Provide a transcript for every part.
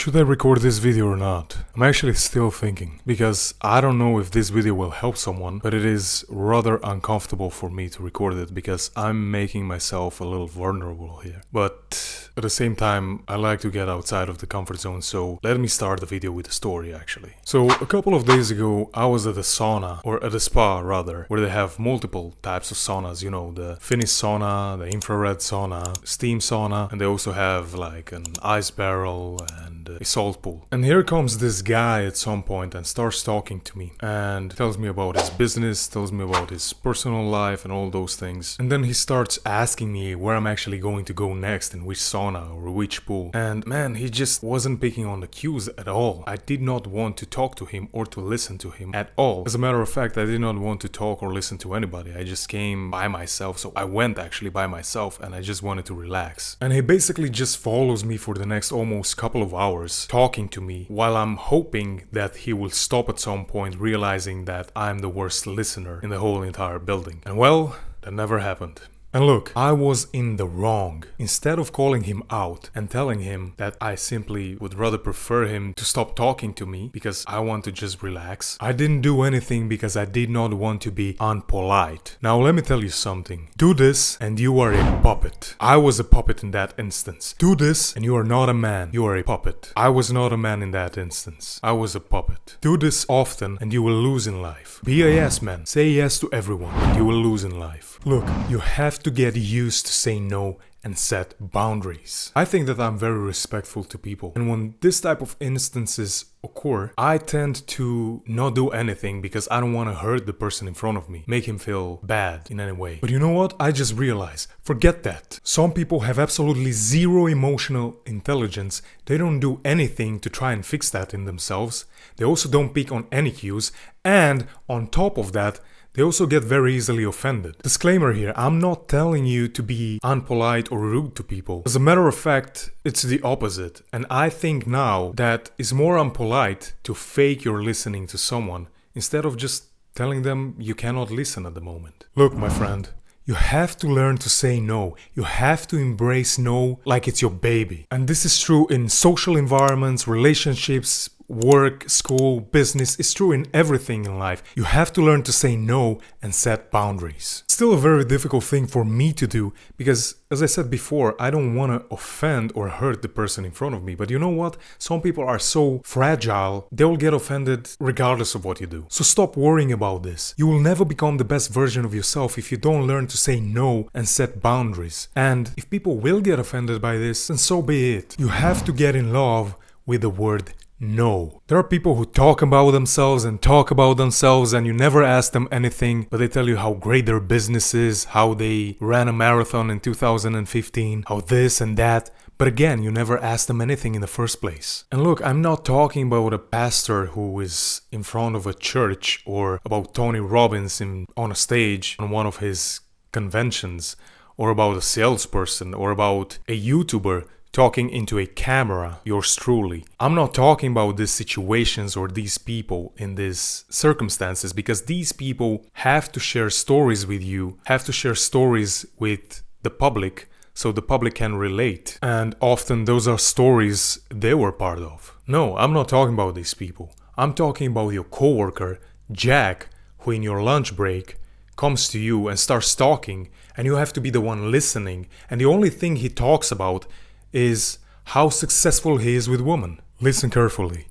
Should I record this video or not? I'm actually still thinking, because I don't know if this video will help someone, but it is rather uncomfortable for me to record it because I'm making myself a little vulnerable here. But at the same time, I like to get outside of the comfort zone, so let me start the video with a story actually. So a couple of days ago, I was at a sauna, or at a spa rather, where they have multiple types of saunas, you know, the Finnish sauna, the infrared sauna, steam sauna, and they also have like an ice barrel and a salt pool. And here comes this guy at some point and starts talking to me and tells me about his business, tells me about his personal life and all those things. And then he starts asking me where I'm actually going to go next, in which sauna or which pool. And man, he just wasn't picking on the cues at all. I did not want to talk to him or to listen to him at all. As a matter of fact, I did not want to talk or listen to anybody. I just came by myself, so I went actually by myself and I just wanted to relax. And he basically just follows me for the next almost couple of hours, talking to me while I'm hoping that he will stop at some point, realizing that I'm the worst listener in the whole entire building. And well, that never happened. And look, I was in the wrong. Instead of calling him out and telling him that I simply would rather prefer him to stop talking to me because I want to just relax, I didn't do anything because I did not want to be unpolite. Now let me tell you something. Do this and you are a puppet. I was a puppet in that instance. Do this and you are not a man. You are a puppet. I was not a man in that instance. I was a puppet. Do this often and you will lose in life. Be a yes man. Say yes to everyone and you will lose in life. Look, you have to get used to say no and set boundaries. I think that I'm very respectful to people, and when this type of instances occur, I tend to not do anything because I don't want to hurt the person in front of me, make him feel bad in any way. But you know what? I just realized, forget that. Some people have absolutely zero emotional intelligence. They don't do anything to try and fix that in themselves. They also don't pick on any cues, and on top of that, they also get very easily offended. Disclaimer here, I'm not telling you to be unpolite or rude to people. As a matter of fact, it's the opposite. And I think now that it's more unpolite to fake you're listening to someone instead of just telling them you cannot listen at the moment. Look, my friend, you have to learn to say no. You have to embrace no like it's your baby. And this is true in social environments, relationships, work, school, business. It's true in everything in life. You have to learn to say no and set boundaries. Still a very difficult thing for me to do because, as I said before, I don't want to offend or hurt the person in front of me. But you know what? Some people are so fragile, they will get offended regardless of what you do. So stop worrying about this. You will never become the best version of yourself if you don't learn to say no and set boundaries. And if people will get offended by this, then so be it. You have to get in love with the word no. There are people who talk about themselves and you never ask them anything, but they tell you how great their business is, how they ran a marathon in 2015, how this and that. But again, you never ask them anything in the first place. And look, I'm not talking about a pastor who is in front of a church or about Tony Robbins on a stage on one of his conventions, or about a salesperson or about a YouTuber talking into a camera, yours truly. I'm not talking about these situations or these people in these circumstances, because these people have to share stories with you, have to share stories with the public so the public can relate. And often those are stories they were part of. No, I'm not talking about these people. I'm talking about your coworker, Jack, who in your lunch break comes to you and starts talking, and you have to be the one listening. And the only thing he talks about is how successful he is with women. Listen carefully.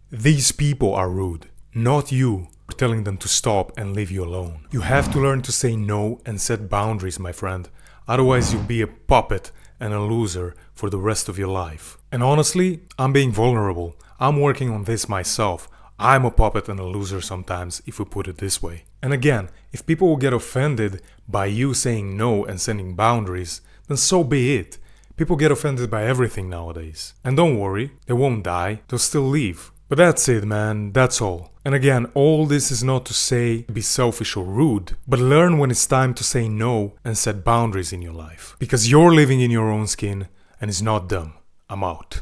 These people are rude, not you for telling them to stop and leave you alone. You have to learn to say no and set boundaries, my friend. Otherwise you'll be a puppet and a loser for the rest of your life. And honestly, I'm being vulnerable. I'm working on this myself. I'm a puppet and a loser sometimes, if we put it this way. And again, if people will get offended by you saying no and setting boundaries, then so be it. People get offended by everything nowadays. And don't worry, they won't die, they'll still leave. But that's it, man, that's all. And again, all this is not to say be selfish or rude, but learn when it's time to say no and set boundaries in your life. Because you're living in your own skin and it's not dumb. I'm out.